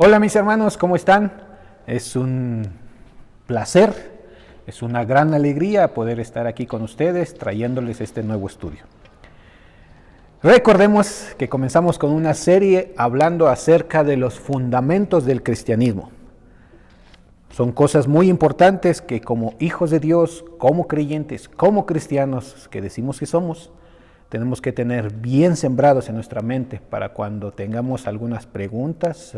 Hola mis hermanos, ¿cómo están? Es un placer, es una gran alegría poder estar aquí con ustedes trayéndoles este nuevo estudio. Recordemos que comenzamos con una serie hablando acerca de los fundamentos del cristianismo. Son cosas muy importantes que como hijos de Dios, como creyentes, como cristianos que decimos que somos, tenemos que tener bien sembrados en nuestra mente para cuando tengamos algunas preguntas,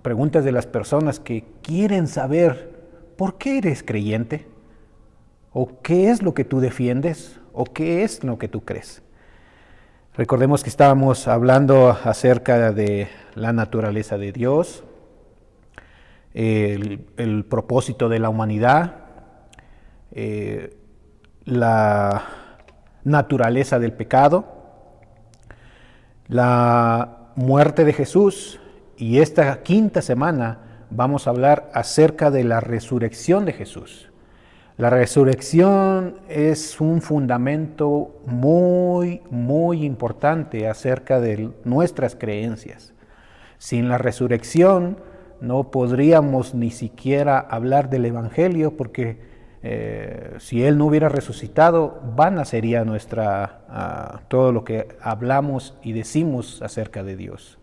preguntas de las personas que quieren saber por qué eres creyente, o qué es lo que tú defiendes, o qué es lo que tú crees. Recordemos que estábamos hablando acerca de la naturaleza de Dios, el propósito de la humanidad, la naturaleza del pecado, la muerte de Jesús, y esta quinta semana vamos a hablar acerca de la resurrección de Jesús. La resurrección es un fundamento muy importante acerca de nuestras creencias. Sin la resurrección no podríamos ni siquiera hablar del Evangelio, porque si Él no hubiera resucitado, vana sería todo lo que hablamos y decimos acerca de Dios.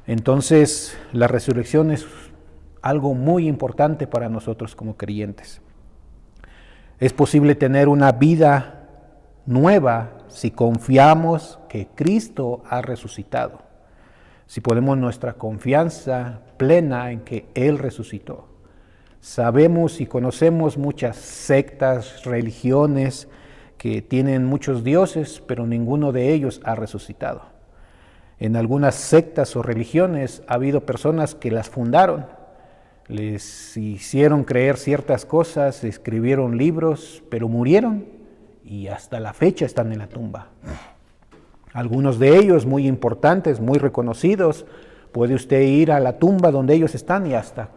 Entonces, la resurrección es algo muy importante para nosotros como creyentes. Es posible tener una vida nueva si confiamos que Cristo ha resucitado, si ponemos nuestra confianza plena en que Él resucitó. Sabemos y conocemos muchas sectas, religiones que tienen muchos dioses, pero ninguno de ellos ha resucitado. En algunas sectas o religiones ha habido personas que las fundaron, les hicieron creer ciertas cosas, escribieron libros, pero murieron y hasta la fecha están en la tumba. Algunos de ellos muy importantes, muy reconocidos, puede usted ir a la tumba donde ellos están y hasta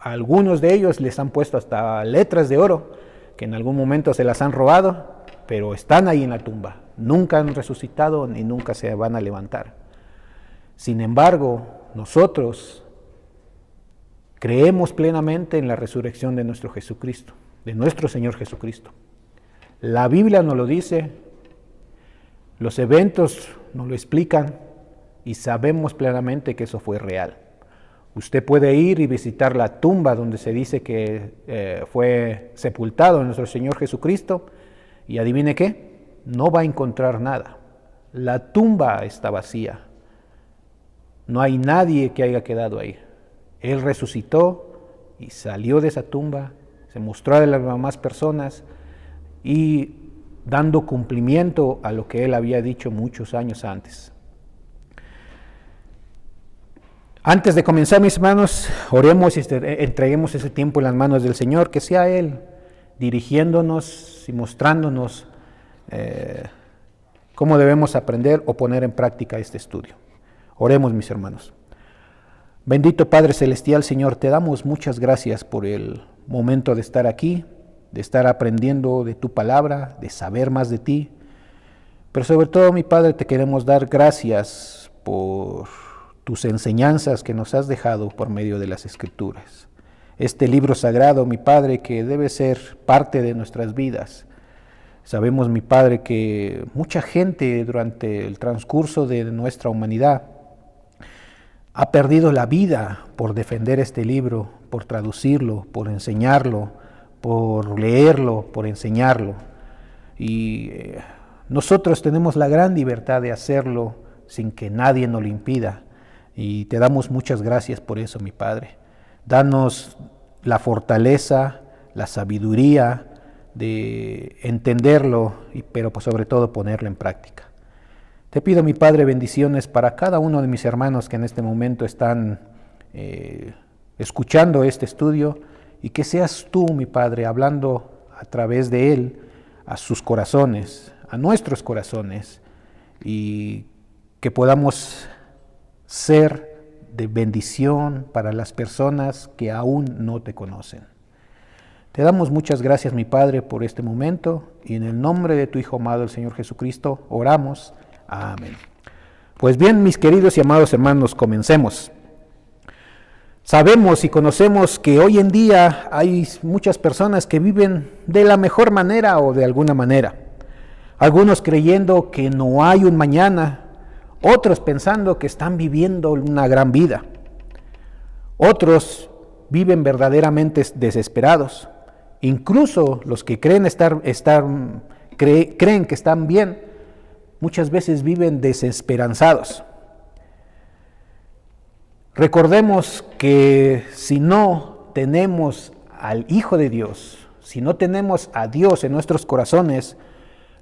algunos de ellos les han puesto hasta letras de oro, que en algún momento se las han robado, pero están ahí en la tumba. Nunca han resucitado ni nunca se van a levantar. Sin embargo, nosotros creemos plenamente en la resurrección de nuestro Jesucristo, de nuestro Señor Jesucristo. La Biblia nos lo dice, los eventos nos lo explican y sabemos plenamente que eso fue real. Usted puede ir y visitar la tumba donde se dice que fue sepultado nuestro Señor Jesucristo y adivine qué, no va a encontrar nada. La tumba está vacía. No hay nadie que haya quedado ahí. Él resucitó y salió de esa tumba, se mostró a las demás personas y dando cumplimiento a lo que Él había dicho muchos años antes. Antes de comenzar, mis hermanos, oremos y entreguemos ese tiempo en las manos del Señor, que sea Él dirigiéndonos y mostrándonos cómo debemos aprender o poner en práctica este estudio. Oremos, mis hermanos. Bendito Padre Celestial, Señor, te damos muchas gracias por el momento de estar aquí, de estar aprendiendo de tu palabra, de saber más de ti. Pero sobre todo, mi Padre, te queremos dar gracias por tus enseñanzas que nos has dejado por medio de las Escrituras. Este libro sagrado, mi Padre, que debe ser parte de nuestras vidas. Sabemos, mi Padre, que mucha gente durante el transcurso de nuestra humanidad ha perdido la vida por defender este libro, por traducirlo, por enseñarlo, por leerlo, por enseñarlo. Y nosotros tenemos la gran libertad de hacerlo sin que nadie nos lo impida. Y te damos muchas gracias por eso, mi Padre. Danos la fortaleza, la sabiduría de entenderlo, pero sobre todo ponerlo en práctica. Te pido, mi Padre, bendiciones para cada uno de mis hermanos que en este momento están escuchando este estudio, y que seas tú, mi Padre, hablando a través de él a sus corazones, a nuestros corazones, y que podamos ser de bendición para las personas que aún no te conocen. Te damos muchas gracias, mi Padre, por este momento, y en el nombre de tu Hijo amado, el Señor Jesucristo, oramos. Amén. Pues bien, mis queridos y amados hermanos, comencemos. Sabemos y conocemos que hoy en día hay muchas personas que viven de la mejor manera o de alguna manera. Algunos creyendo que no hay un mañana, otros pensando que están viviendo una gran vida. Otros viven verdaderamente desesperados. Incluso los que creen creen que están bien, muchas veces viven desesperanzados. Recordemos que si no tenemos al Hijo de Dios, si no tenemos a Dios en nuestros corazones,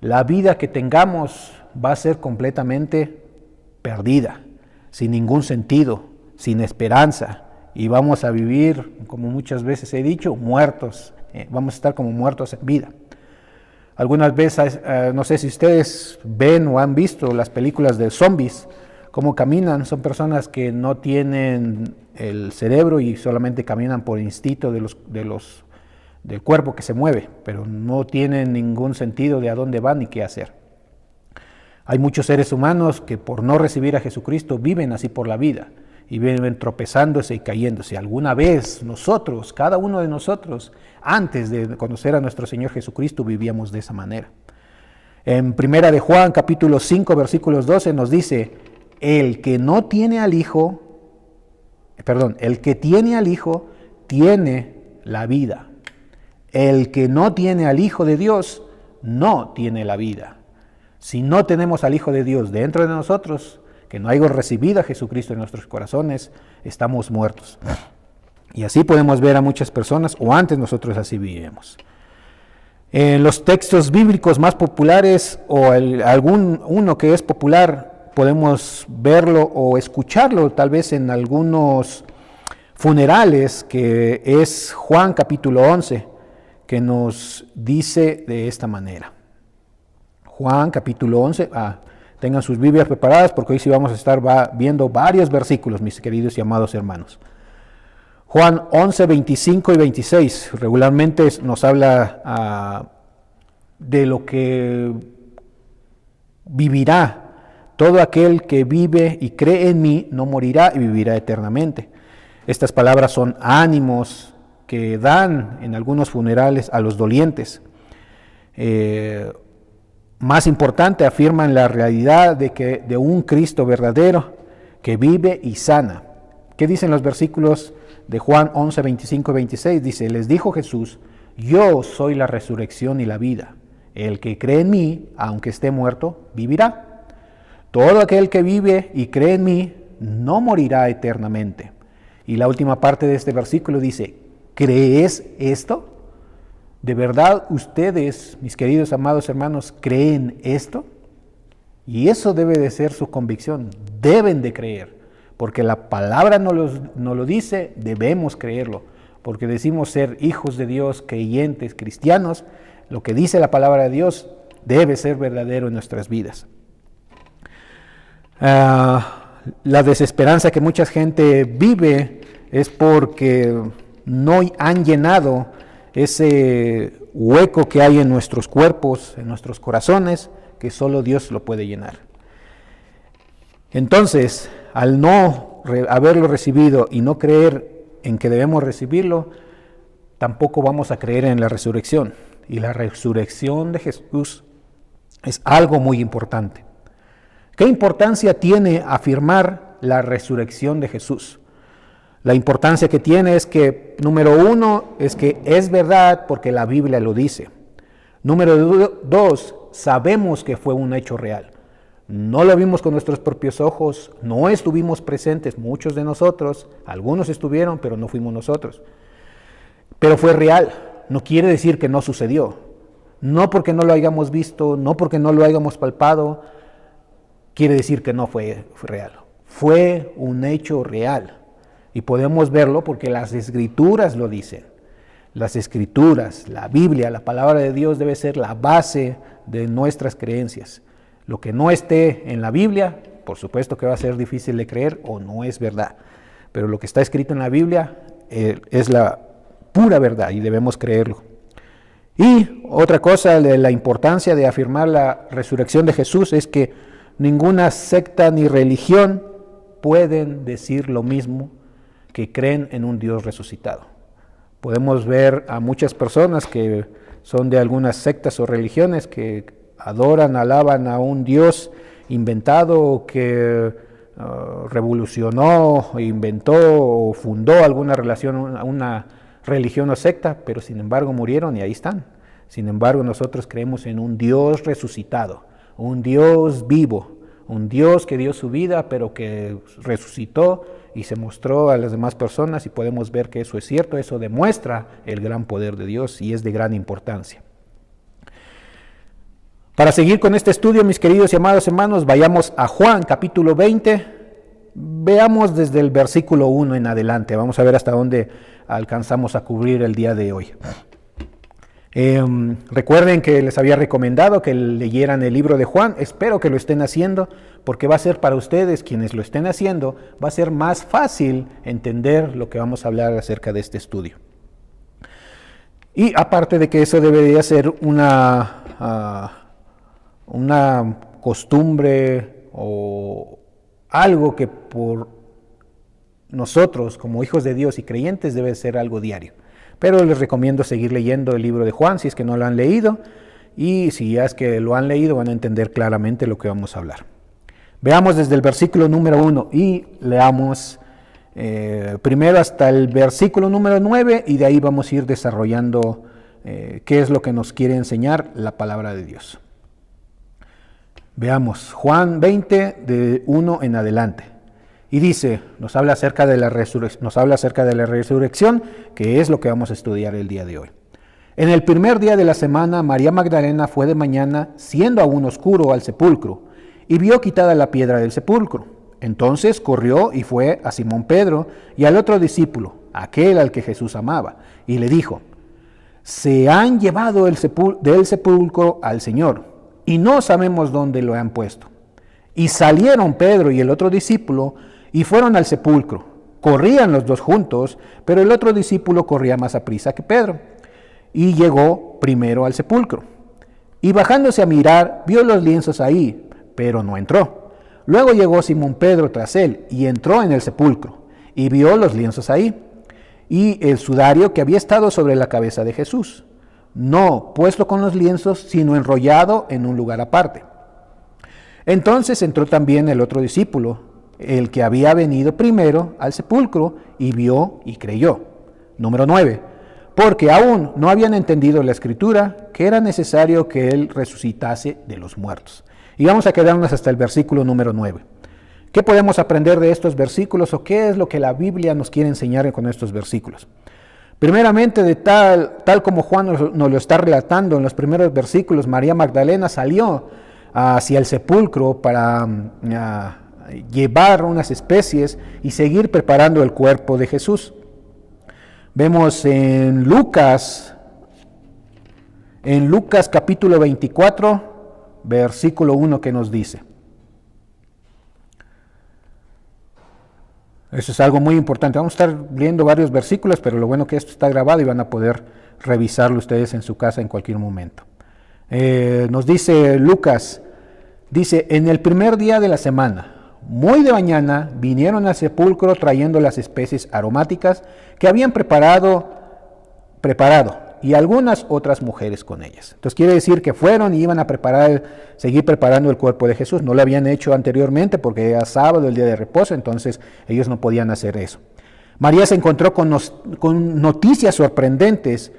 la vida que tengamos va a ser completamente perdida, sin ningún sentido, sin esperanza, y vamos a vivir, como muchas veces he dicho, muertos, vamos a estar como muertos en vida. Algunas veces, no sé si ustedes ven o han visto las películas de zombies, cómo caminan. Son personas que no tienen el cerebro y solamente caminan por instinto del cuerpo que se mueve, pero no tienen ningún sentido de a dónde van ni qué hacer. Hay muchos seres humanos que por no recibir a Jesucristo viven así por la vida y viven tropezándose y cayéndose. Alguna vez nosotros, cada uno de nosotros, antes de conocer a nuestro Señor Jesucristo, vivíamos de esa manera. En Primera de Juan, capítulo 5, versículos 12, nos dice: el que tiene al Hijo, tiene la vida. El que no tiene al Hijo de Dios, no tiene la vida. Si no tenemos al Hijo de Dios dentro de nosotros, que no hayamos recibido a Jesucristo en nuestros corazones, estamos muertos. Y así podemos ver a muchas personas, o antes nosotros así vivíamos. En los textos bíblicos más populares, o uno que es popular, podemos verlo o escucharlo tal vez en algunos funerales, que es Juan capítulo 11, que nos dice de esta manera. Juan capítulo 11, tengan sus Biblias preparadas porque hoy sí vamos a estar viendo varios versículos, mis queridos y amados hermanos. Juan 11, 25 y 26 regularmente nos habla de lo que vivirá. Todo aquel que vive y cree en mí no morirá y vivirá eternamente. Estas palabras son ánimos que dan en algunos funerales a los dolientes. Más importante, afirman la realidad de un Cristo verdadero que vive y sana. ¿Qué dicen los versículos de Juan 11, 25 y 26? Dice: les dijo Jesús: yo soy la resurrección y la vida. El que cree en mí, aunque esté muerto, vivirá. Todo aquel que vive y cree en mí no morirá eternamente. Y la última parte de este versículo dice: ¿crees esto? ¿De verdad ustedes, mis queridos amados hermanos, creen esto? Y eso debe de ser su convicción. Deben de creer, porque la palabra nos lo dice, debemos creerlo. Porque decimos ser hijos de Dios, creyentes, cristianos. Lo que dice la palabra de Dios debe ser verdadero en nuestras vidas. La desesperanza que mucha gente vive es porque no han llenado ese hueco que hay en nuestros cuerpos, en nuestros corazones, que solo Dios lo puede llenar. Entonces, al no haberlo recibido y no creer en que debemos recibirlo, tampoco vamos a creer en la resurrección. Y la resurrección de Jesús es algo muy importante. ¿Qué importancia tiene afirmar la resurrección de Jesús? La importancia que tiene es que, número uno, es que es verdad porque la Biblia lo dice. Número dos, sabemos que fue un hecho real. No lo vimos con nuestros propios ojos, no estuvimos presentes, muchos de nosotros, algunos estuvieron, pero no fuimos nosotros. Pero fue real, no quiere decir que no sucedió. No porque no lo hayamos visto, no porque no lo hayamos palpado, quiere decir que no fue real. Fue un hecho real. Y podemos verlo porque las Escrituras lo dicen. Las Escrituras, la Biblia, la palabra de Dios debe ser la base de nuestras creencias. Lo que no esté en la Biblia, por supuesto que va a ser difícil de creer o no es verdad. Pero lo que está escrito en la Biblia es la pura verdad y debemos creerlo. Y otra cosa de la importancia de afirmar la resurrección de Jesús es que ninguna secta ni religión pueden decir lo mismo que creen en un Dios resucitado. Podemos ver a muchas personas que son de algunas sectas o religiones que adoran, alaban a un Dios inventado que revolucionó, inventó o fundó alguna religión o secta, pero sin embargo murieron y ahí están. Sin embargo, nosotros creemos en un Dios resucitado, un Dios vivo, un Dios que dio su vida, pero que resucitó y se mostró a las demás personas, y podemos ver que eso es cierto. Eso demuestra el gran poder de Dios y es de gran importancia. Para seguir con este estudio, mis queridos y amados hermanos, vayamos a Juan capítulo 20, veamos desde el versículo 1 en adelante. Vamos a ver hasta dónde alcanzamos a cubrir el día de hoy. Recuerden que les había recomendado que leyeran el libro de Juan. Espero que lo estén haciendo, porque va a ser para ustedes, quienes lo estén haciendo, va a ser más fácil entender lo que vamos a hablar acerca de este estudio. Y aparte de que eso debería ser una costumbre o algo que por nosotros como hijos de Dios y creyentes debe ser algo diario. Pero les recomiendo seguir leyendo el libro de Juan si es que no lo han leído, y si ya es que lo han leído van a entender claramente lo que vamos a hablar. Veamos desde el versículo número 1 y leamos primero hasta el versículo número 9, y de ahí vamos a ir desarrollando qué es lo que nos quiere enseñar la palabra de Dios. Veamos Juan 20 de 1 en adelante. Y dice, nos habla acerca de la resurrección, que es lo que vamos a estudiar el día de hoy. En el primer día de la semana, María Magdalena fue de mañana, siendo aún oscuro, al sepulcro, y vio quitada la piedra del sepulcro. Entonces corrió y fue a Simón Pedro y al otro discípulo, aquel al que Jesús amaba, y le dijo: se han llevado del sepulcro al Señor, y no sabemos dónde lo han puesto. Y salieron Pedro y el otro discípulo, y fueron al sepulcro. Corrían los dos juntos, pero el otro discípulo corría más aprisa que Pedro, y llegó primero al sepulcro. Y bajándose a mirar, vio los lienzos ahí, pero no entró. Luego llegó Simón Pedro tras él, y entró en el sepulcro, y vio los lienzos ahí, y el sudario que había estado sobre la cabeza de Jesús, no puesto con los lienzos, sino enrollado en un lugar aparte. Entonces entró también el otro discípulo, el que había venido primero al sepulcro, y vio y creyó. Número 9. Porque aún no habían entendido la escritura, que era necesario que él resucitase de los muertos. Y vamos a quedarnos hasta el versículo número 9. ¿Qué podemos aprender de estos versículos, o qué es lo que la Biblia nos quiere enseñar con estos versículos? Primeramente, de tal como Juan nos lo está relatando en los primeros versículos, María Magdalena salió hacia el sepulcro para llevar unas especies y seguir preparando el cuerpo de Jesús. Vemos en Lucas capítulo 24, versículo 1, que nos dice. Eso es algo muy importante. Vamos a estar leyendo varios versículos, pero lo bueno que esto está grabado y van a poder revisarlo ustedes en su casa en cualquier momento. Nos dice Lucas, dice: en el primer día de la semana, muy de mañana, vinieron al sepulcro trayendo las especies aromáticas que habían preparado, y algunas otras mujeres con ellas. Entonces quiere decir que fueron y iban a seguir preparando el cuerpo de Jesús. No lo habían hecho anteriormente porque era sábado, el día de reposo, entonces ellos no podían hacer eso. María se encontró con noticias sorprendentes.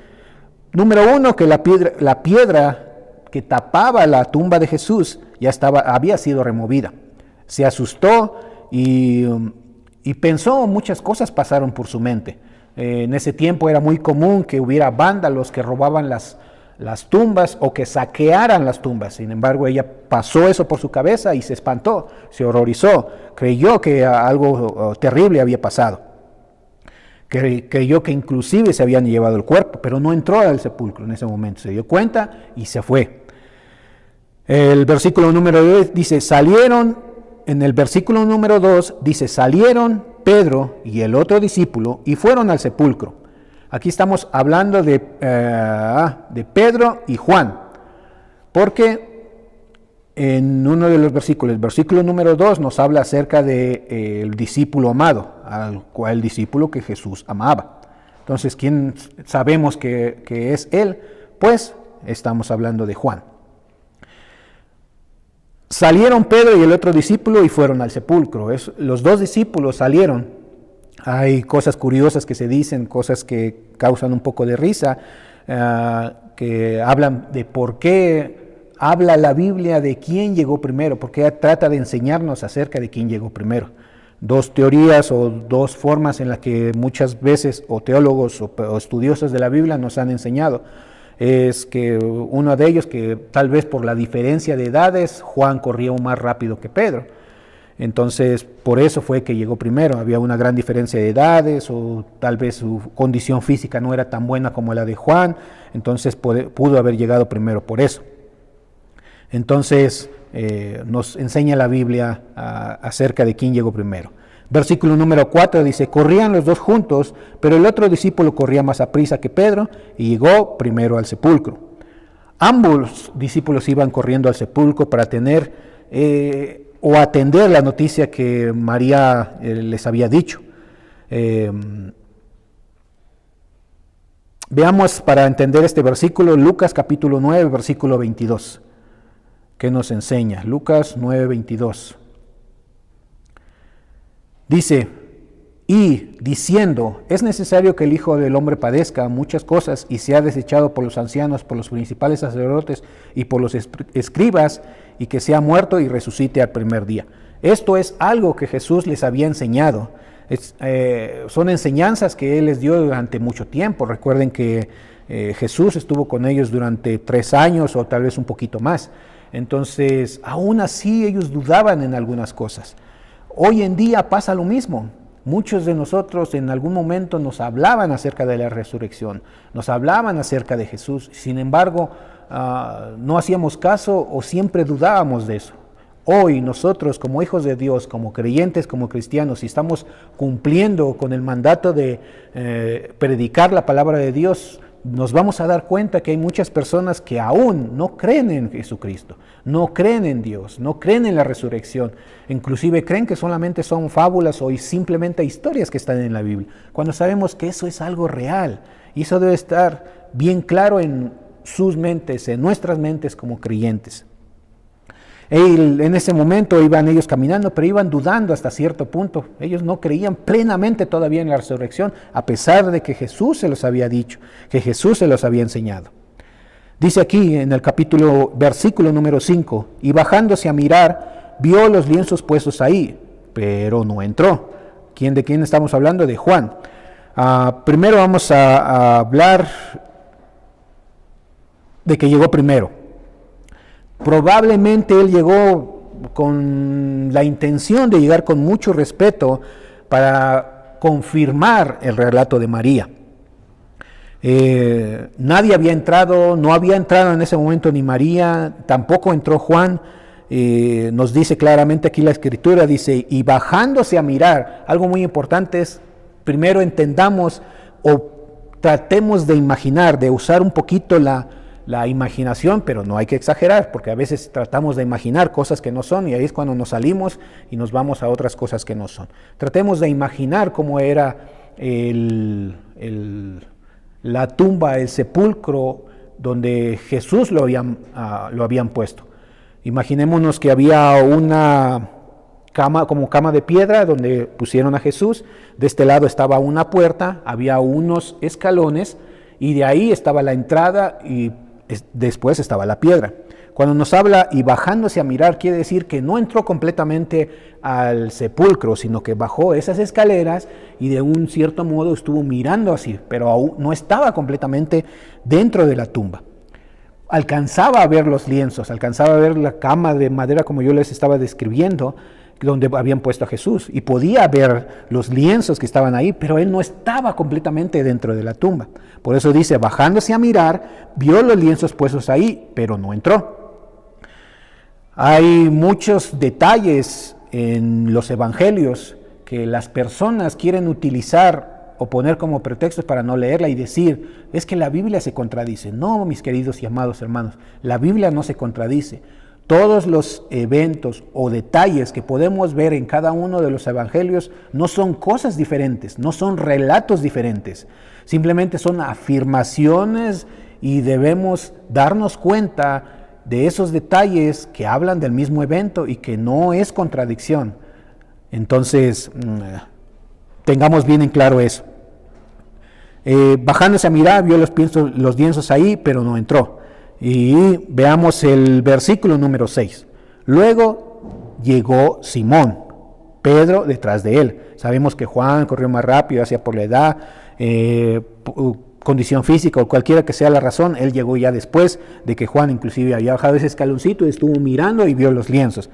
Número 1, que la piedra que tapaba la tumba de Jesús había sido removida. Se asustó y pensó, muchas cosas pasaron por su mente. En ese tiempo era muy común que hubiera vándalos que robaban las tumbas o que saquearan las tumbas. Sin embargo, ella pasó eso por su cabeza y se espantó, se horrorizó, creyó que algo terrible había pasado. Creyó que inclusive se habían llevado el cuerpo, pero no entró al sepulcro en ese momento. Se dio cuenta y se fue. El versículo número 2 dice, en el versículo número 2 dice, salieron Pedro y el otro discípulo y fueron al sepulcro. Aquí estamos hablando de Pedro y Juan, porque En uno de los versículos, el versículo número 2, nos habla acerca del discípulo amado, al cual discípulo que Jesús amaba. Entonces, ¿quién sabemos que es él? Pues estamos hablando de Juan. Salieron Pedro y el otro discípulo y fueron al sepulcro. Los dos discípulos salieron. Hay cosas curiosas que se dicen, cosas que causan un poco de risa, que hablan de por qué habla la Biblia de quién llegó primero, porque trata de enseñarnos acerca de quién llegó primero. Dos teorías o dos formas en las que muchas veces o teólogos o estudiosos de la Biblia nos han enseñado. Es que uno de ellos, que tal vez por la diferencia de edades, Juan corría más rápido que Pedro. Entonces, por eso fue que llegó primero. Había una gran diferencia de edades, o tal vez su condición física no era tan buena como la de Juan, entonces pudo haber llegado primero por eso. Entonces, nos enseña la Biblia acerca de quién llegó primero. Versículo número 4 dice, corrían los dos juntos, pero el otro discípulo corría más aprisa que Pedro y llegó primero al sepulcro. Ambos discípulos iban corriendo al sepulcro para tener o atender la noticia que María les había dicho. Veamos para entender este versículo Lucas capítulo 9, versículo 22. ¿Qué nos enseña? Lucas 9, 22. Dice, y diciendo, es necesario que el Hijo del Hombre padezca muchas cosas y sea desechado por los ancianos, por los principales sacerdotes y por los escribas, y que sea muerto y resucite al primer día. Esto es algo que Jesús les había enseñado. Son enseñanzas que Él les dio durante mucho tiempo. Recuerden que Jesús estuvo con ellos durante 3 años o tal vez un poquito más. Entonces, aún así ellos dudaban en algunas cosas. Hoy en día pasa lo mismo. Muchos de nosotros en algún momento nos hablaban acerca de la resurrección, nos hablaban acerca de Jesús, sin embargo, no hacíamos caso o siempre dudábamos de eso. Hoy nosotros como hijos de Dios, como creyentes, como cristianos, si estamos cumpliendo con el mandato de predicar la palabra de Dios, nos vamos a dar cuenta que hay muchas personas que aún no creen en Jesucristo, no creen en Dios, no creen en la resurrección, inclusive creen que solamente son fábulas o simplemente historias que están en la Biblia, cuando sabemos que eso es algo real y eso debe estar bien claro en sus mentes, en nuestras mentes como creyentes. En ese momento iban ellos caminando, pero iban dudando hasta cierto punto. Ellos no creían plenamente todavía en la resurrección, a pesar de que Jesús se los había dicho, que Jesús se los había enseñado. Dice aquí en el versículo número 5, y bajándose a mirar, vio los lienzos puestos ahí, pero no entró. ¿De quién estamos hablando? De Juan. Primero vamos a hablar de que llegó primero. Probablemente él llegó con la intención de llegar con mucho respeto para confirmar el relato de María. Nadie había entrado, no había entrado en ese momento ni María, tampoco entró Juan. Nos dice claramente aquí la Escritura, dice, y bajándose a mirar, algo muy importante es, primero entendamos o tratemos de imaginar, de usar un poquito la imaginación, pero no hay que exagerar, porque a veces tratamos de imaginar cosas que no son y ahí es cuando nos salimos y nos vamos a otras cosas que no son. Tratemos de imaginar cómo era la tumba, el sepulcro donde Jesús lo habían puesto. Imaginémonos que había una cama, como cama de piedra, donde pusieron a Jesús. De este lado estaba una puerta, había unos escalones y de ahí estaba la entrada y después estaba la piedra. Cuando nos habla y bajándose a mirar, quiere decir que no entró completamente al sepulcro, sino que bajó esas escaleras y de un cierto modo estuvo mirando así, pero aún no estaba completamente dentro de la tumba. Alcanzaba a ver los lienzos, alcanzaba a ver la cama de madera como yo les estaba describiendo, donde habían puesto a Jesús, y podía ver los lienzos que estaban ahí, pero él no estaba completamente dentro de la tumba. Por eso dice, bajándose a mirar, vio los lienzos puestos ahí, pero no entró. Hay muchos detalles en los evangelios que las personas quieren utilizar o poner como pretextos para no leerla y decir, es que la Biblia se contradice. No, mis queridos y amados hermanos, la Biblia no se contradice. todos los eventos o detalles que podemos ver en cada uno de los evangelios no son cosas diferentes, no son relatos diferentes, simplemente son afirmaciones y debemos darnos cuenta de esos detalles que hablan del mismo evento y que no es contradicción. Entonces, tengamos bien en claro eso. Bajándose a mirar, vio los lienzos ahí, pero no entró. Y veamos el versículo número 6. Luego llegó Simón, Pedro detrás de él. Sabemos que Juan corrió más rápido, hacia por la edad, condición física o cualquiera que sea la razón. Él llegó ya después de que Juan inclusive había bajado ese escaloncito y estuvo mirando y vio los lienzos.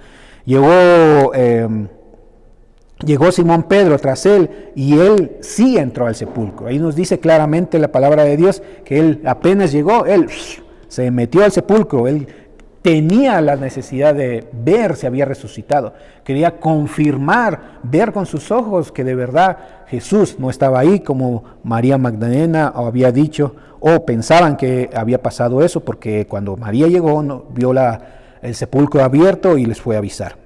Llegó Simón Pedro tras él y él sí entró al sepulcro. Ahí nos dice claramente la palabra de Dios que él apenas llegó, él se metió al sepulcro, él tenía la necesidad de ver si había resucitado, quería confirmar, ver con sus ojos que de verdad Jesús no estaba ahí como María Magdalena había dicho, o pensaban que había pasado eso, porque cuando María llegó vio el sepulcro abierto y les fue a avisar.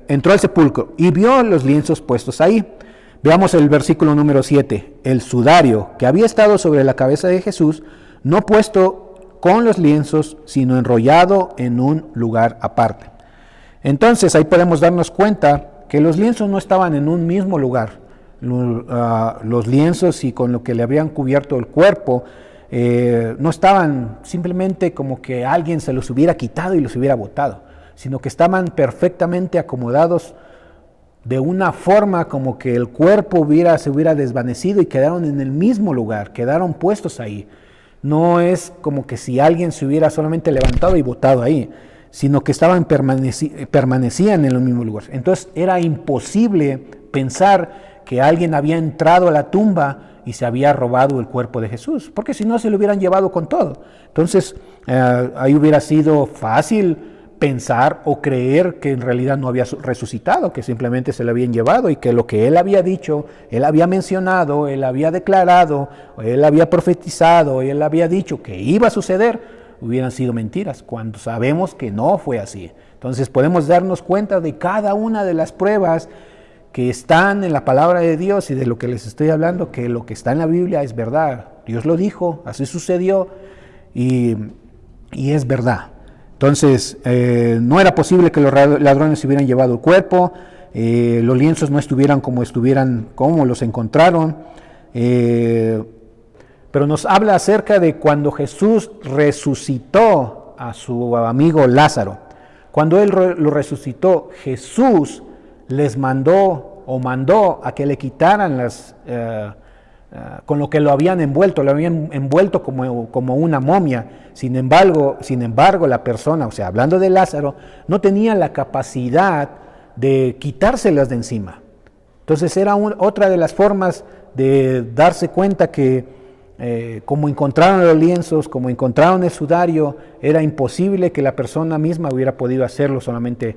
Entró al sepulcro y vio los lienzos puestos ahí. Veamos el versículo número 7. El sudario que había estado sobre la cabeza de Jesús, no puesto con los lienzos, sino enrollado en un lugar aparte. Entonces ahí podemos darnos cuenta que los lienzos no estaban en un mismo lugar. Los lienzos y con lo que le habían cubierto el cuerpo no estaban simplemente como que alguien se los hubiera quitado y los hubiera botado, sino que estaban perfectamente acomodados de una forma como que el cuerpo se hubiera desvanecido y quedaron en el mismo lugar, quedaron puestos ahí. No es como que si alguien se hubiera solamente levantado y botado ahí, sino que permanecían en el mismo lugar. Entonces era imposible pensar que alguien había entrado a la tumba y se había robado el cuerpo de Jesús, porque si no se lo hubieran llevado con todo. Entonces ahí hubiera sido fácil pensar o creer que en realidad no había resucitado, que simplemente se lo habían llevado y que lo que él había dicho, él había mencionado, él había declarado, él había profetizado, él había dicho que iba a suceder, hubieran sido mentiras, cuando sabemos que no fue así. Entonces podemos darnos cuenta de cada una de las pruebas que están en la palabra de Dios y de lo que les estoy hablando, que lo que está en la Biblia es verdad. Dios lo dijo, así sucedió y es verdad. Entonces, no era posible que los ladrones hubieran llevado el cuerpo, los lienzos no estuvieran como los encontraron, pero nos habla acerca de cuando Jesús resucitó a su amigo Lázaro. Cuando él lo resucitó, Jesús les mandó a que le quitaran con lo que lo habían envuelto como una momia. Sin embargo, la persona, o sea, hablando de Lázaro, no tenía la capacidad de quitárselas de encima. Entonces era otra de las formas de darse cuenta que como encontraron los lienzos, como encontraron el sudario, era imposible que la persona misma hubiera podido hacerlo solamente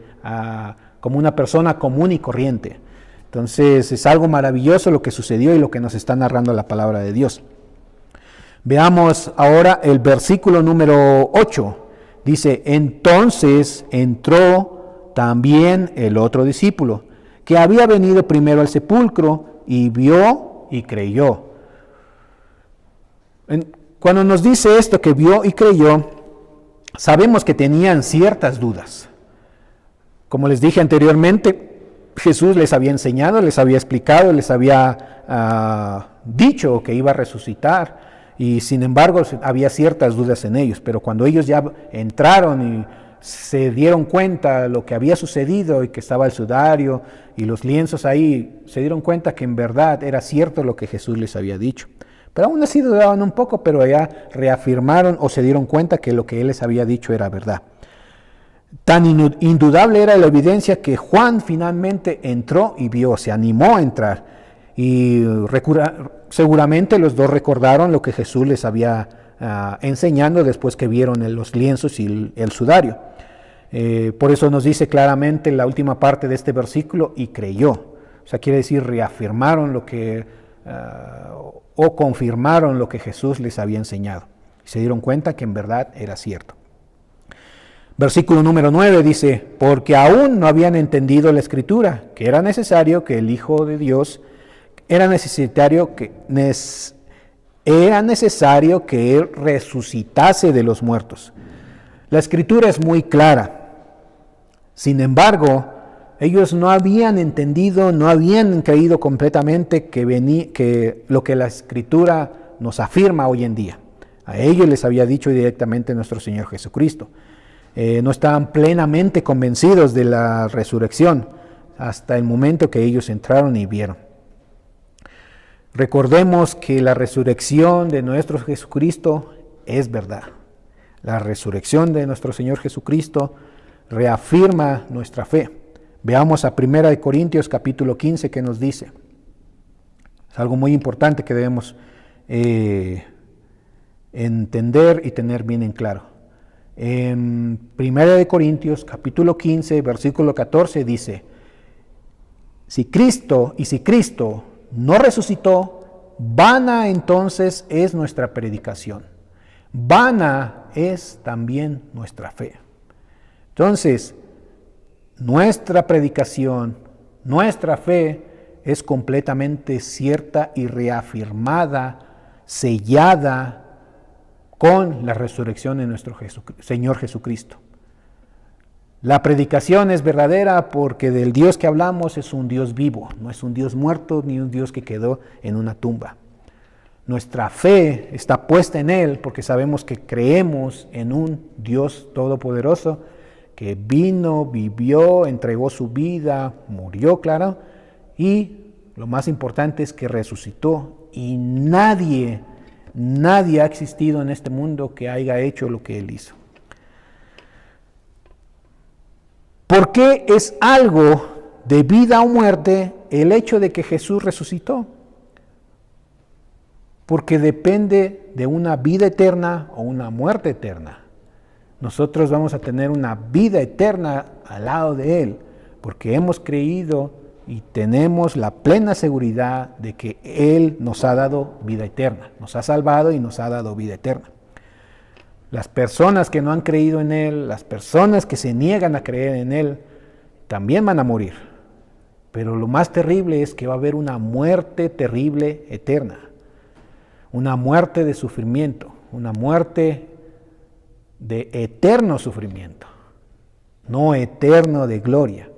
como una persona común y corriente. Entonces es algo maravilloso lo que sucedió y lo que nos está narrando la palabra de Dios. Veamos ahora el versículo número 8. Dice, entonces entró también el otro discípulo, que había venido primero al sepulcro y vio y creyó. Cuando nos dice esto, que vio y creyó, sabemos que tenían ciertas dudas. Como les dije anteriormente, Jesús les había enseñado, les había explicado, les había dicho que iba a resucitar, y sin embargo había ciertas dudas en ellos. Pero cuando ellos ya entraron y se dieron cuenta de lo que había sucedido y que estaba el sudario y los lienzos ahí, se dieron cuenta que en verdad era cierto lo que Jesús les había dicho. Pero aún así dudaban un poco, pero ya reafirmaron o se dieron cuenta que lo que Él les había dicho era verdad. Tan indudable era la evidencia que Juan finalmente entró y vio, se animó a entrar. Y seguramente los dos recordaron lo que Jesús les había enseñando después que vieron los lienzos y el sudario. Por eso nos dice claramente en la última parte de este versículo, y creyó. O sea, quiere decir, reafirmaron lo que o confirmaron lo que Jesús les había enseñado. Se dieron cuenta que en verdad era cierto. Versículo número 9 dice, porque aún no habían entendido la Escritura, que era necesario que el Hijo de Dios, era necesario que Él resucitase de los muertos. La Escritura es muy clara. Sin embargo, ellos no habían entendido, no habían creído completamente que lo que la Escritura nos afirma hoy en día. A ellos les había dicho directamente nuestro Señor Jesucristo. No estaban plenamente convencidos de la resurrección hasta el momento que ellos entraron y vieron. Recordemos que la resurrección de nuestro Jesucristo es verdad. La resurrección de nuestro Señor Jesucristo reafirma nuestra fe. Veamos a 1 Corintios capítulo 15 que nos dice. Es algo muy importante que debemos entender y tener bien en claro. En 1 Corintios capítulo 15 versículo 14 dice, si Cristo no resucitó, vana entonces es nuestra predicación, vana es también nuestra fe. Entonces, nuestra predicación, nuestra fe es completamente cierta y reafirmada, sellada con la resurrección de nuestro Señor Jesucristo. La predicación es verdadera porque del Dios que hablamos es un Dios vivo, no es un Dios muerto ni un Dios que quedó en una tumba. Nuestra fe está puesta en Él porque sabemos que creemos en un Dios todopoderoso que vino, vivió, entregó su vida, murió, claro, y lo más importante es que resucitó y nadie ha existido en este mundo que haya hecho lo que Él hizo. ¿Por qué es algo de vida o muerte el hecho de que Jesús resucitó? Porque depende de una vida eterna o una muerte eterna. Nosotros vamos a tener una vida eterna al lado de Él, porque hemos creído y tenemos la plena seguridad de que Él nos ha dado vida eterna, nos ha salvado y nos ha dado vida eterna. Las personas que no han creído en Él, las personas que se niegan a creer en Él, también van a morir. Pero lo más terrible es que va a haber una muerte terrible eterna, una muerte de sufrimiento, una muerte de eterno sufrimiento, no eterno de gloria.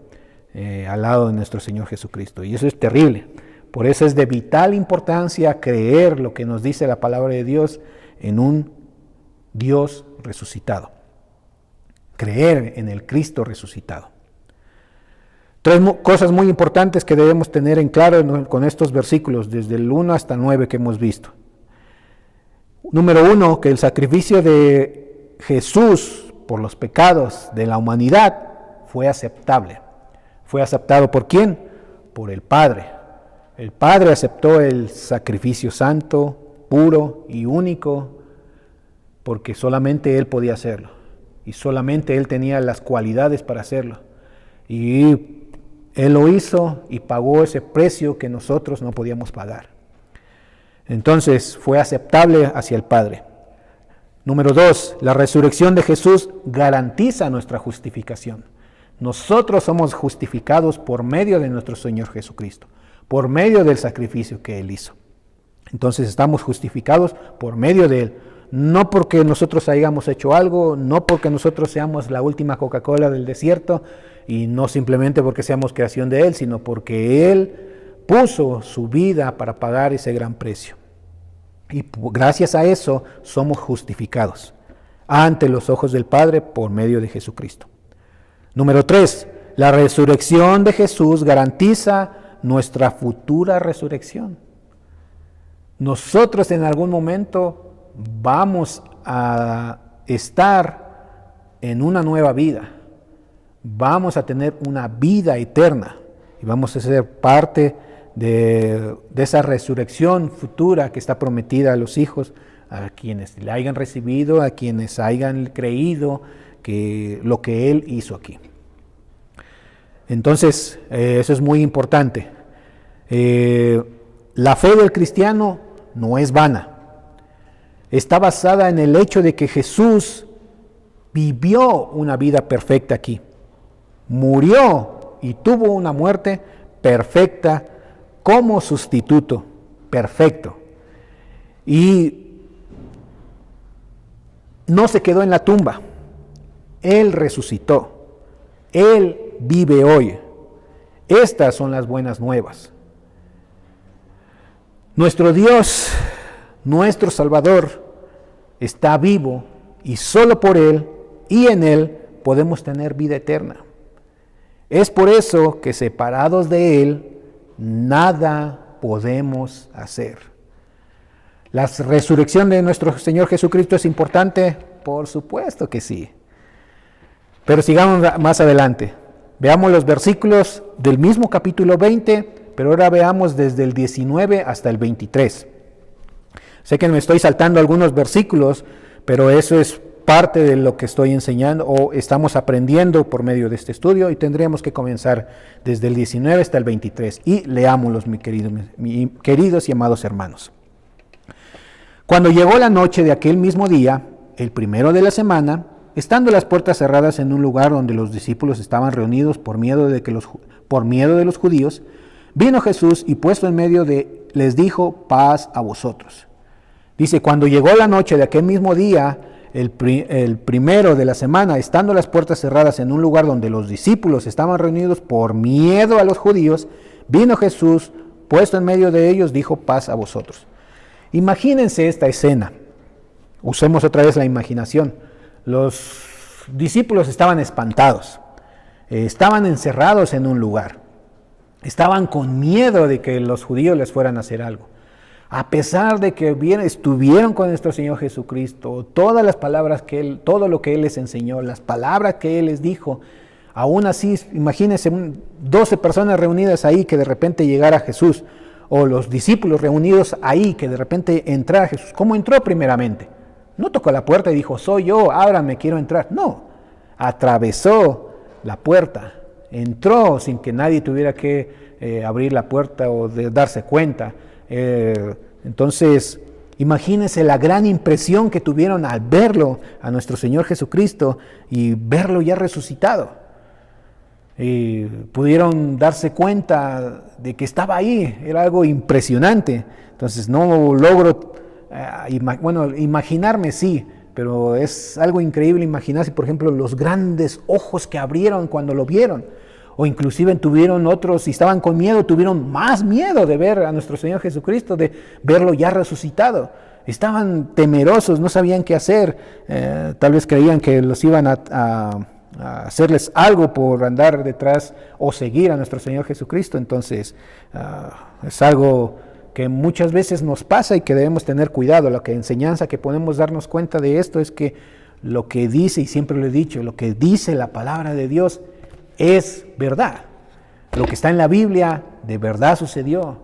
Al lado de nuestro Señor Jesucristo. Y eso es terrible. Por eso es de vital importancia creer lo que nos dice la palabra de Dios en un Dios resucitado. Creer en el Cristo resucitado. Tres cosas muy importantes que debemos tener en claro con estos versículos, desde el 1 hasta el 9 que hemos visto. Número 1, que el sacrificio de Jesús por los pecados de la humanidad fue aceptable. ¿Fue aceptado por quién? Por el Padre. El Padre aceptó el sacrificio santo, puro y único, porque solamente Él podía hacerlo. Y solamente Él tenía las cualidades para hacerlo. Y Él lo hizo y pagó ese precio que nosotros no podíamos pagar. Entonces fue aceptable hacia el Padre. Número 2, la resurrección de Jesús garantiza nuestra justificación. Nosotros somos justificados por medio de nuestro Señor Jesucristo, por medio del sacrificio que Él hizo. Entonces estamos justificados por medio de Él, no porque nosotros hayamos hecho algo, no porque nosotros seamos la última Coca-Cola del desierto, y no simplemente porque seamos creación de Él, sino porque Él puso su vida para pagar ese gran precio. Y gracias a eso somos justificados ante los ojos del Padre por medio de Jesucristo. Número 3, la resurrección de Jesús garantiza nuestra futura resurrección. Nosotros en algún momento vamos a estar en una nueva vida. Vamos a tener una vida eterna y vamos a ser parte de esa resurrección futura que está prometida a los hijos, a quienes la hayan recibido, a quienes hayan creído que lo que Él hizo aquí. Entonces, eso es muy importante. la fe del cristiano no es vana. Está basada en el hecho de que Jesús vivió una vida perfecta aquí. Murió y tuvo una muerte perfecta como sustituto, perfecto. Y no se quedó en la tumba. Él resucitó. Él vive hoy. Estas son las buenas nuevas. Nuestro Dios, nuestro Salvador, está vivo y solo por Él y en Él podemos tener vida eterna. Es por eso que separados de Él, nada podemos hacer. ¿La resurrección de nuestro Señor Jesucristo es importante? Por supuesto que sí. Pero sigamos más adelante. Veamos los versículos del mismo capítulo 20, pero ahora veamos desde el 19 hasta el 23. Sé que me estoy saltando algunos versículos, pero eso es parte de lo que estoy enseñando o estamos aprendiendo por medio de este estudio y tendríamos que comenzar desde el 19 hasta el 23. Y leámoslos, mis queridos y amados hermanos. Cuando llegó la noche de aquel mismo día, el primero de la semana, estando las puertas cerradas en un lugar donde los discípulos estaban reunidos por miedo de los judíos, vino Jesús y puesto en medio les dijo: paz a vosotros. Dice, cuando llegó la noche de aquel mismo día, el primero de la semana, estando las puertas cerradas en un lugar donde los discípulos estaban reunidos por miedo a los judíos, vino Jesús, puesto en medio de ellos, dijo: paz a vosotros. Imagínense esta escena. Usemos otra vez la imaginación. Los discípulos estaban espantados, estaban encerrados en un lugar, estaban con miedo de que los judíos les fueran a hacer algo. A pesar de que estuvieron con nuestro Señor Jesucristo, todas las palabras todo lo que Él les enseñó, las palabras que Él les dijo, aún así, imagínense 12 personas reunidas ahí que de repente llegara Jesús, o los discípulos reunidos ahí que de repente entrara Jesús. ¿Cómo entró primeramente? No tocó la puerta y dijo: soy yo, ábrame, quiero entrar. No, atravesó la puerta, entró sin que nadie tuviera que abrir la puerta o darse cuenta. Entonces, imagínense la gran impresión que tuvieron al verlo a nuestro Señor Jesucristo y verlo ya resucitado. Pudieron darse cuenta de que estaba ahí, era algo impresionante. Entonces no logro, imaginarme sí, pero es algo increíble imaginarse, por ejemplo, los grandes ojos que abrieron cuando lo vieron. O inclusive tuvieron otros, si estaban con miedo, tuvieron más miedo de ver a nuestro Señor Jesucristo, de verlo ya resucitado. Estaban temerosos, no sabían qué hacer, tal vez creían que los iban a hacerles algo por andar detrás o seguir a nuestro Señor Jesucristo. Entonces, es algo que muchas veces nos pasa y que debemos tener cuidado. La enseñanza que podemos darnos cuenta de esto es que lo que dice, y siempre lo he dicho, lo que dice la palabra de Dios es verdad. Lo que está en la Biblia de verdad sucedió.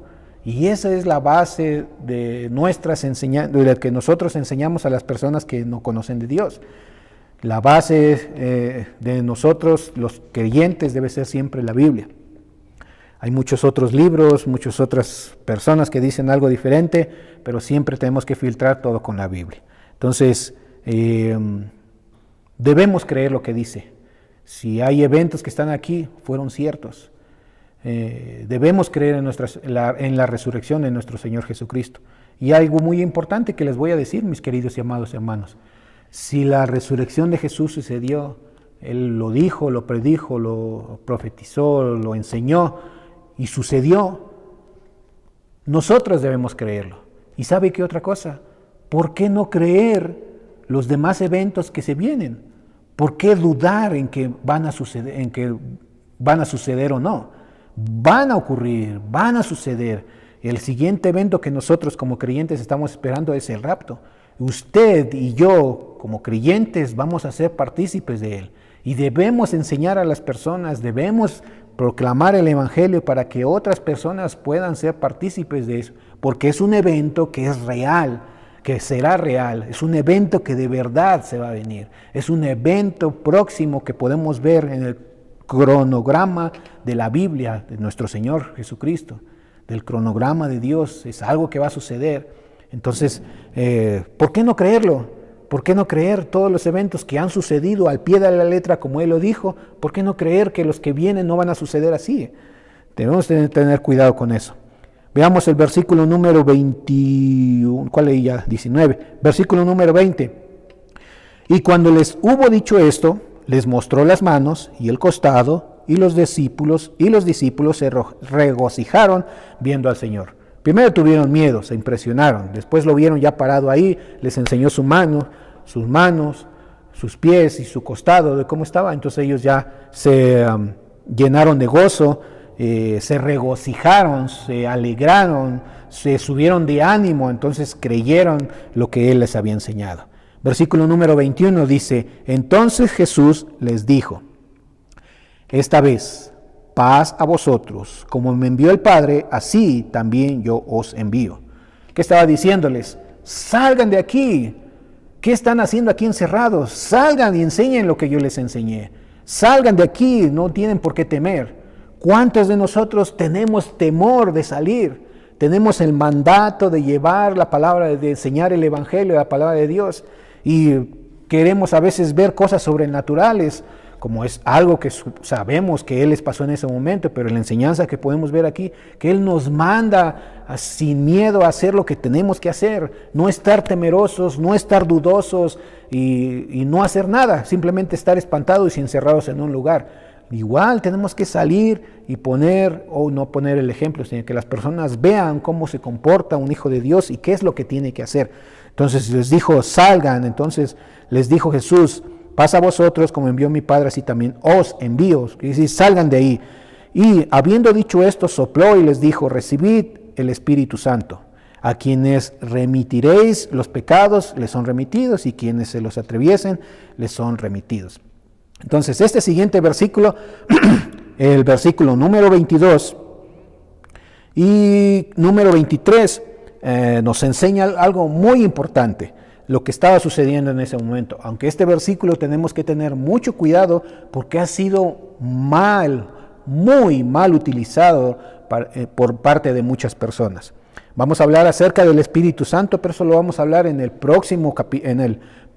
Y esa es la base de nuestras enseñanzas, de que nosotros enseñamos a las personas que no conocen de Dios. La base de nosotros, los creyentes, debe ser siempre la Biblia. Hay muchos otros libros, muchas otras personas que dicen algo diferente, pero siempre tenemos que filtrar todo con la Biblia. Entonces, debemos creer lo que dice. Si hay eventos que están aquí, fueron ciertos. Debemos creer en la resurrección de nuestro Señor Jesucristo. Y algo muy importante que les voy a decir, mis queridos y amados hermanos. Si la resurrección de Jesús sucedió, Él lo dijo, lo predijo, lo profetizó, lo enseñó y sucedió, nosotros debemos creerlo. ¿Y sabe qué otra cosa? ¿Por qué no creer los demás eventos que se vienen? ¿Por qué dudar en que van a suceder o no? Van a ocurrir, van a suceder. El siguiente evento que nosotros como creyentes estamos esperando es el rapto. Usted y yo como creyentes vamos a ser partícipes de él. Y debemos enseñar a las personas, debemos proclamar el evangelio para que otras personas puedan ser partícipes de eso. Porque es un evento que es real, que será real, es un evento que de verdad se va a venir, es un evento próximo que podemos ver en el cronograma de la Biblia de nuestro Señor Jesucristo. del cronograma de Dios, es algo que va a suceder. Entonces, ¿por qué no creerlo? ¿Por qué no creer todos los eventos que han sucedido al pie de la letra como Él lo dijo? ¿Por qué no creer que los que vienen no van a suceder así? Debemos tener cuidado con eso. Veamos el versículo número 21, ¿cuál leí ya? 19. Versículo número 20. Y cuando les hubo dicho esto, les mostró las manos y el costado, y los discípulos se regocijaron viendo al Señor. Primero tuvieron miedo, se impresionaron, después lo vieron ya parado ahí, les enseñó sus manos, sus pies y su costado de cómo estaba. Entonces ellos ya se llenaron de gozo, se regocijaron, se alegraron, se subieron de ánimo, entonces creyeron lo que Él les había enseñado. Versículo número 21 dice, entonces Jesús les dijo, esta vez, paz a vosotros, como me envió el Padre, así también yo os envío. ¿Qué estaba diciéndoles? Salgan de aquí. ¿Qué están haciendo aquí encerrados? Salgan y enseñen lo que yo les enseñé. Salgan de aquí, no tienen por qué temer. ¿Cuántos de nosotros tenemos temor de salir? Tenemos el mandato de llevar la palabra, de enseñar el Evangelio, la palabra de Dios, y queremos a veces ver cosas sobrenaturales, como es algo que sabemos que Él les pasó en ese momento, pero la enseñanza que podemos ver aquí, que Él nos manda sin miedo a hacer lo que tenemos que hacer, no estar temerosos, no estar dudosos y no hacer nada, simplemente estar espantados y encerrados en un lugar. Igual tenemos que salir y poner, o no poner el ejemplo, sino que las personas vean cómo se comporta un hijo de Dios y qué es lo que tiene que hacer. Entonces les dijo, salgan. Entonces les dijo Jesús, paz a vosotros, como envió mi Padre, así también os envío. Es decir, salgan de ahí. Y habiendo dicho esto, sopló y les dijo, recibid el Espíritu Santo. A quienes remitiréis los pecados, les son remitidos, y quienes se los atreviesen, les son remitidos. Entonces, este siguiente versículo, el versículo número 22 y número 23, nos enseña algo muy importante, lo que estaba sucediendo en ese momento. Aunque este versículo tenemos que tener mucho cuidado porque ha sido muy mal utilizado por parte de muchas personas. Vamos a hablar acerca del Espíritu Santo, pero eso lo vamos a hablar en el próximo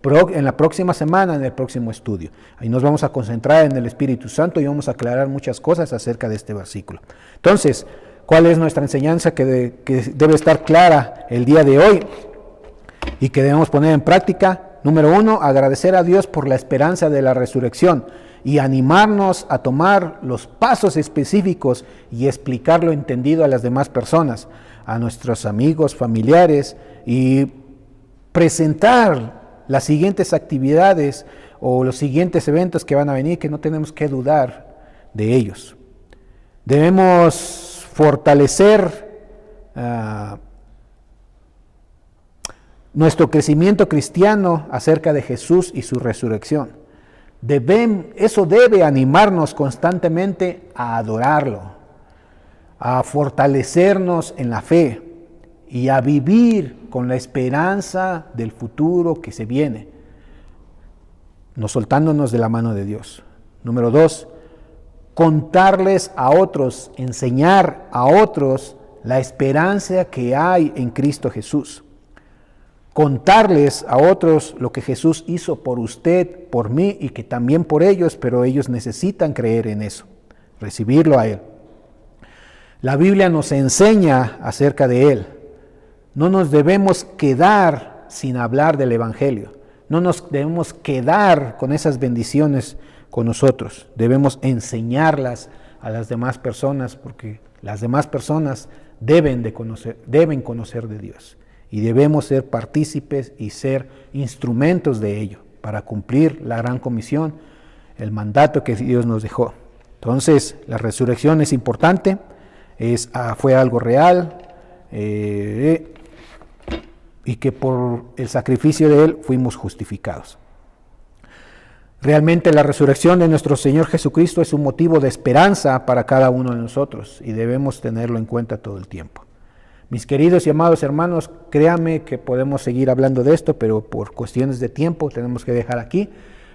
en la próxima semana, en el próximo estudio. Ahí nos vamos a concentrar en el Espíritu Santo y vamos a aclarar muchas cosas acerca de este versículo. Entonces, ¿cuál es nuestra enseñanza que debe estar clara el día de hoy y que debemos poner en práctica? Número 1, agradecer a Dios por la esperanza de la resurrección y animarnos a tomar los pasos específicos y explicar lo entendido a las demás personas, a nuestros amigos, familiares, y presentar las siguientes actividades o los siguientes eventos que van a venir, que no tenemos que dudar de ellos. Debemos fortalecer nuestro crecimiento cristiano acerca de Jesús y su resurrección. Eso debe animarnos constantemente a adorarlo, a fortalecernos en la fe y a vivir con la esperanza del futuro que se viene, no soltándonos de la mano de Dios. Número 2, contarles a otros, enseñar a otros la esperanza que hay en Cristo Jesús. Contarles a otros lo que Jesús hizo por usted, por mí y que también por ellos, pero ellos necesitan creer en eso, recibirlo a Él. La Biblia nos enseña acerca de Él. No nos debemos quedar sin hablar del Evangelio. No nos debemos quedar con esas bendiciones con nosotros. Debemos enseñarlas a las demás personas porque las demás personas deben conocer de Dios. Y debemos ser partícipes y ser instrumentos de ello para cumplir la gran comisión, el mandato que Dios nos dejó. Entonces, la resurrección es importante, fue algo real, y que por el sacrificio de Él fuimos justificados. Realmente la resurrección de nuestro Señor Jesucristo es un motivo de esperanza para cada uno de nosotros y debemos tenerlo en cuenta todo el tiempo. Mis queridos y amados hermanos, créanme que podemos seguir hablando de esto, pero por cuestiones de tiempo tenemos que dejar aquí.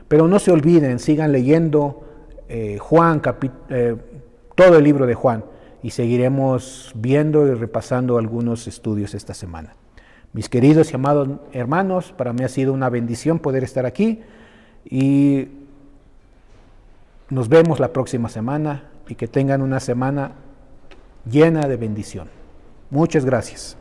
Pero no se olviden, sigan leyendo Juan, todo el libro de Juan. y seguiremos viendo y repasando algunos estudios esta semana. Mis queridos y amados hermanos, para mí ha sido una bendición poder estar aquí y nos vemos la próxima semana y que tengan una semana llena de bendición. Muchas gracias.